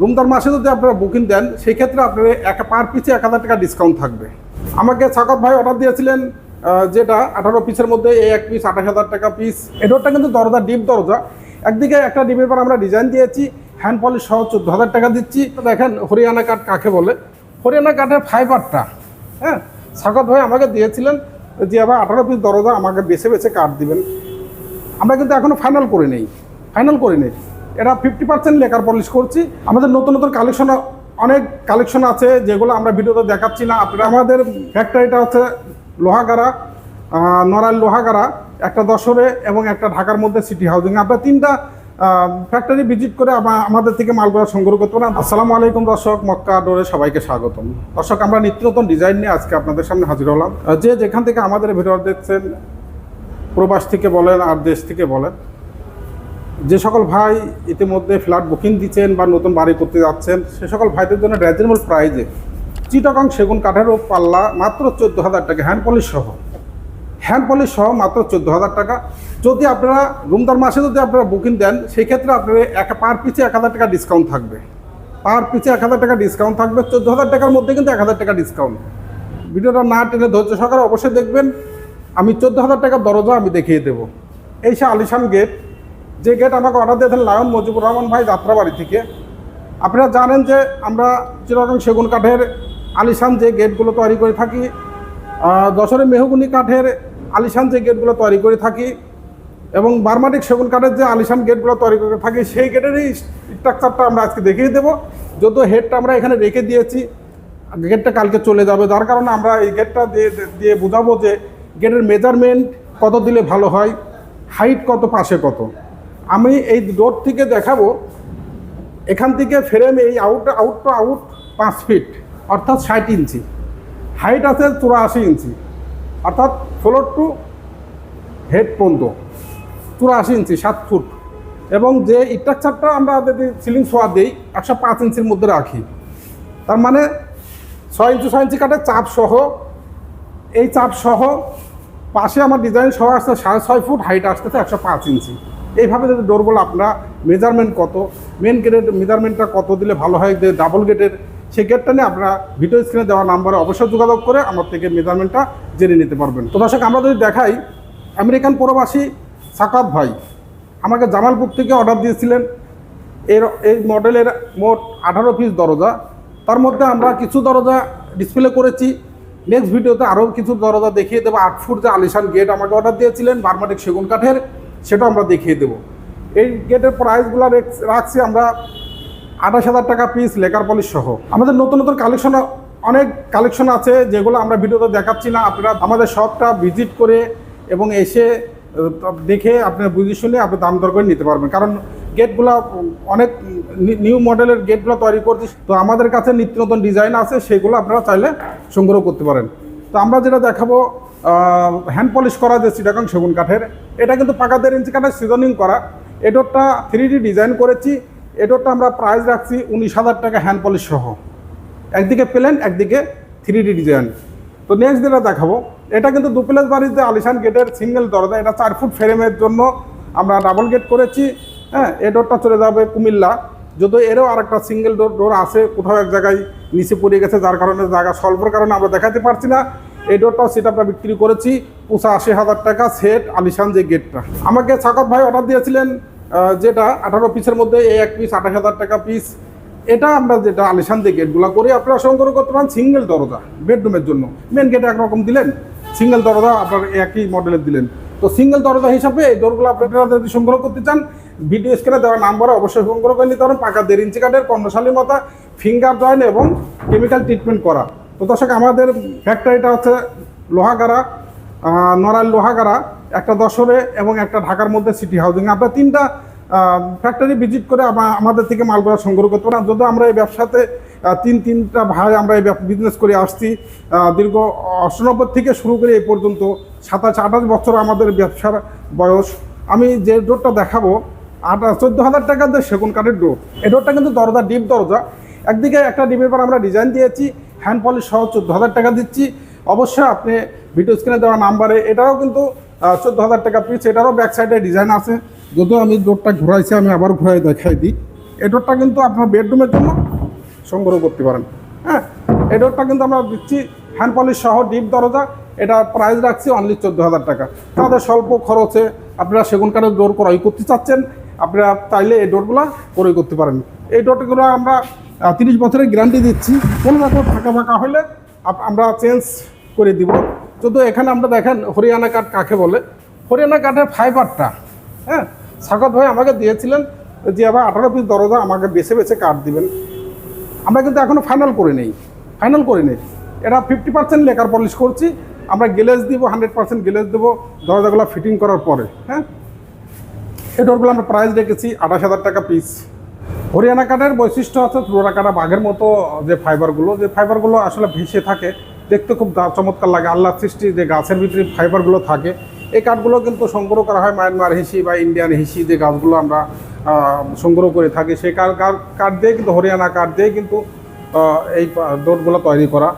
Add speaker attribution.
Speaker 1: রমজান মাসে যদি আপনারা বুকিং দেন সেই ক্ষেত্রে আপনার পার পিছে 1000 টাকা ডিসকাউন্ট থাকবে। আমাকে সাকাত ভাই অর্ডার দিয়েছিলেন যেটা 18 পিসের মধ্যে এই এক পিস 28,000 টাকা পিস। এই ডোরটা কিন্তু দরজা ডিপ দরজা, একদিকে একটা ডিপের পর আমরা ডিজাইন দিয়েছি, হ্যান্ড পলিশ সহ 14,000 টাকা দিচ্ছি। দেখেন হরিয়ানা কাঠ কাকে বলে, হরিয়ানা কাঠের ফাইবারটা হ্যাঁ সাকাত ভাই আমাকে দিয়েছিলেন যে আবার 18 পিস দরজা আমাকে বেছে বেছে কাঠ দিবেন। আমরা কিন্তু এখনও ফাইনাল করে নেই এটা 50% লেকার পলিশ করছি। আমাদের নতুন নতুন কালেকশন অনেক কালেকশন আছে যেগুলো আমরা ভিডিওতে দেখাচ্ছি না। আপনারা আমাদের ফ্যাক্টরিটা হচ্ছে লোহাগাড়া, নড়াইল লোহাগাড়া, একটা দশরে এবং একটা ঢাকার মধ্যে সিটি হাউজিং। আপনারা 3টা ফ্যাক্টরি ভিজিট করে আমাদের থেকে মালগুলো সংগ্রহ করতে পারেন। আসসালামু আলাইকুম দর্শক, মক্কা ডোরে সবাইকে স্বাগতম। দর্শক আমরা নিত্য নতুন ডিজাইন নিয়ে আজকে আপনাদের সামনে হাজির হলাম। যে যেখান থেকে আমাদের ভিডিও দেখছেন, প্রবাস থেকে বলেন আর দেশ থেকে বলেন, যে সকল ভাই ইতিমধ্যে ফ্ল্যাট বুকিং দিচ্ছেন বা নতুন বাড়ি করতে যাচ্ছেন, সে সকল ভাইদের জন্য রিজনেবল প্রাইজে চিটাগং সেগুন কাঠেরও পাল্লা মাত্র 14,000 টাকা, হ্যান্ড পলিশ সহ মাত্র 14,000 টাকা। যদি আপনারা রমজান মাসে যদি আপনারা বুকিং দেন সেই ক্ষেত্রে আপনার পার পিছে 1000 টাকা ডিসকাউন্ট থাকবে। 1000 টাকা ডিসকাউন্ট থাকবে। 14,000 টাকার মধ্যে কিন্তু 1000 টাকা ডিসকাউন্ট। ভিডিওটা না টেনে ধৈর্য সহকারে অবশ্যই দেখবেন। আমি 14,000 টাকার দরজা আমি দেখিয়ে দেবো। এই সে আলিশান গেট, যে গেট আমাকে অর্ডার দিয়েছেন লায়ন মজিবুর রহমান ভাই যাত্রাবাড়ি থেকে। আপনারা জানেন যে আমরা চিটাগং সেগুন কাঠের আলিশান যে গেটগুলো তৈরি করে থাকি, যশোরের মেহগুনি কাঠের আলিশান যে গেটগুলো তৈরি করে থাকি এবং বার্মাটিক সেগুন কাঠের যে আলিশান গেটগুলো তৈরি করে থাকি, সেই গেটেরই স্ট্রাকচারটা আমরা আজকে দেখিয়ে দেবো। যদিও হেডটা আমরা এখানে রেখে দিয়েছি, গেটটা কালকে চলে যাবে, যার কারণে আমরা এই গেটটা দিয়ে বোঝাবো যে গেটের মেজারমেন্ট কত দিলে ভালো হয়, হাইট কত, পাশে কত। আমি এই ডোর থেকে দেখাবো, এখান থেকে ফ্রেম এই আউট টু আউট 5 ফিট অর্থাৎ 60 ইঞ্চি, হাইট আছে 84 ইঞ্চি অর্থাৎ ফ্লোর টু হেড পর্যন্ত 84 ইঞ্চি, 7 ফুট। এবং যে স্ট্রাকচারটা আমরা যদি সিলিং সোয়া দিই 105 ইঞ্চির মধ্যে রাখি, তার মানে 6 ইঞ্চি কাঠের চাপ সহ, এই চাপ সহ পাশে আমার ডিজাইন সহ আসছে 6.5 ফুট, হাইট আসতেছে 105 ইঞ্চি। এইভাবে যদি ডোরগুলো আপনারা মেজারমেন্ট কত, মেন গেটের মেজারমেন্টটা কত দিলে ভালো হয়, যে ডাবল গেটের সেই গেটটা নিয়ে আপনারা ভিডিও স্ক্রিনে দেওয়া নাম্বারে অবশ্যই যোগাযোগ করে আমার থেকে মেজারমেন্টটা জেনে নিতে পারবেন। তো দর্শক আমরা যদি দেখাই, আমেরিকান প্রবাসী সাকাত ভাই আমাকে জামালপুর থেকে অর্ডার দিয়েছিলেন এই মডেলের মোট 18 পিস দরজা। তার মধ্যে আমরা কিছু দরজা ডিসপ্লে করেছি, নেক্সট ভিডিওতে আরও কিছু দরজা দেখিয়ে দেবো। 8 ফুট যে আলিশান গেট আমাকে অর্ডার দিয়েছিলেন বার্মাটিক সেগুন কাঠের, সেটাও আমরা দেখিয়ে দেবো। এই গেটের প্রাইসগুলো রাখছি আমরা 28,000 টাকা পিস লেকার পলিশ সহ। আমাদের নতুন নতুন কালেকশন অনেক কালেকশন আছে যেগুলো আমরা ভিডিওতে দেখাচ্ছি না। আপনারা আমাদের শপটা ভিজিট করে এবং এসে দেখে আপনার বুঝে শুনে আপনি দাম দর করে নিতে পারবেন, কারণ গেটগুলো অনেক নিউ মডেলের গেটগুলো তৈরি করছি। তো আমাদের কাছে নিত্য নতুন ডিজাইন আছে, সেগুলো আপনারা চাইলে সংগ্রহ করতে পারেন। তো আমরা যেটা দেখাবো হ্যান্ড পলিশ করা যে চিটাগং সেগুন কাঠের, এটা কিন্তু পাকা 1.5 ইঞ্চি কাঠের সিজনিং করা। এডোরটা 3D ডিজাইন করেছি। এডোরটা আমরা প্রাইস রাখছি 19,000 টাকা হ্যান্ড পলিশ সহ, একদিকে প্লেন একদিকে 3D ডিজাইন। তো নেক্সট যেটা দেখাবো, এটা কিন্তু ডুপ্লেক্স বাড়ির যে আলিশান গেটের সিঙ্গেল দরজা, এটা 4 ফুট ফ্রেমের জন্য আমরা ডাবল গেট করেছি। হ্যাঁ, এই ডোরটা চলে যাবে কুমিল্লা, যদিও এরও আর একটা সিঙ্গেল ডোর আছে, কোথাও এক জায়গায় নিচে পড়ে গেছে, যার কারণে জায়গা স্বল্পর কারণে আমরা দেখাতে পারছি না। এই ডোরটাও সেটা আমরা বিক্রি করেছি 85,000 টাকা সেট আলিশান যে গেটটা। আমাকে সাকাত ভাই অর্ডার দিয়েছিলেন যেটা 18 পিসের মধ্যে এই এক পিস 28,000 টাকা পিস। এটা আমরা যেটা আলিশান যে গেটগুলো করি আপনারা সংগ্রহ করতে পারেন। সিঙ্গেল দরজা বেডরুমের জন্য মেন গেটে একরকম দিলেন, সিঙ্গেল দরজা আপনার একই মডেলের দিলেন। তো সিঙ্গেল দরজা হিসাবে এই ডোরগুলো আপনারা যদি সংগ্রহ করতে চান ভিডিও স্ক্রিনে দেওয়া নাম্বারে অবশ্যই সংগ্রহ করে নিতে পারেন। পাকা 1.5 ইঞ্চি কাঠের কর্ণশালী মাথা, ফিঙ্গার জয়েন্ট এবং কেমিক্যাল ট্রিটমেন্ট করা। তো দর্শক আমাদের ফ্যাক্টরিটা হচ্ছে লোহাগাড়া, নড়াইল লোহাগাড়া, একটা দশরে এবং একটা ঢাকার মধ্যে সিটি হাউজিং। আপনারা 3টা ফ্যাক্টরি ভিজিট করে আমাদের থেকে মালগুলো সংগ্রহ করতে পারেন। যদিও আমরা এই ব্যবসাতে তিনটা ভাই আমরা এই বিজনেস করে আসছি, দীর্ঘ 98 থেকে শুরু করে এই পর্যন্ত 27-28 বছর আমাদের ব্যবসার বয়স। আমি যে ডোরটা দেখাবো 14,000 টাকার যে সেগুন কাঠের ডোর, এই ডোরটা কিন্তু দরজা ডিপ দরজা, একদিকে একটা ডিপের পর আমরা ডিজাইন দিয়েছি, হ্যান্ড পলিশ সহ 14,000 টাকা দিচ্ছি। অবশ্যই আপনি ভিডিও স্ক্রিনে দেওয়া নাম্বারে, এটাও কিন্তু 14,000 টাকা পিস। এটারও ব্যাক সাইডে ডিজাইন আছে, যদিও আমি ডোরটা ঘুরাইছি, আমি আবার ঘুরাই দেখাই দিই। এই ডোরটা কিন্তু আপনার বেডরুমের জন্য সংগ্রহ করতে পারেন। হ্যাঁ, এই ডোরটা কিন্তু আমরা দিচ্ছি হ্যান্ড পলিশ সহ ডিপ দরজা। এটা প্রাইস রাখছি অনলি 14,000 টাকা। তাদের স্বল্প খরচে আপনারা সেগুন কাঠের ডোর ক্রয় করতে চাচ্ছেন, আপনারা চাইলে এই ডোরগুলো ক্রয় করতে পারেন। এই ডোরগুলো আমরা 30 বছরের গ্যারান্টি দিচ্ছি। কোনো রকম ফাঁকা হলে আমরা চেঞ্জ করে দিব। যদি এখানে আমরা দেখেন হরিয়ানা কাঠ কাকে বলে, হরিয়ানা কাঠের ফাইবারটা, হ্যাঁ, সাকত ভাই আমাকে দিয়েছিলেন যে আবার 18 পিস দরজা আমাকে বেছে বেছে কাঠ দিবেন। আমরা কিন্তু এখনও ফাইনাল করে নেই। এটা 50% লেকার পলিশ করছি। আমরা গ্লেজ দিব, 100% গ্লেজ দেবো দরজাগুলো ফিটিং করার পরে। হ্যাঁ, এই ডোরগুলো আমরা প্রাইস রেখেছি 28,000 টাকা পিস। হরিয়ানা কাঠের বৈশিষ্ট্য আছে পুরোটা কাটা বাঘের মতো, যে ফাইবারগুলো আসলে ভেসে থাকে, দেখতে খুব চমৎকার লাগে। আল্লাহ সৃষ্টি যে গাছের ভিতরে ফাইবারগুলো থাকে, এই কাঠগুলো কিন্তু সংগ্রহ করা হয় মায়ানমার হিসি বা ইন্ডিয়ান হিসি, যে গাছগুলো আমরা সংগ্রহ করে থাকি, সেই কাঠ দিয়ে কিন্তু হরিয়ানা কাঠ দিয়ে কিন্তু এই ডোরগুলো তৈরি করা।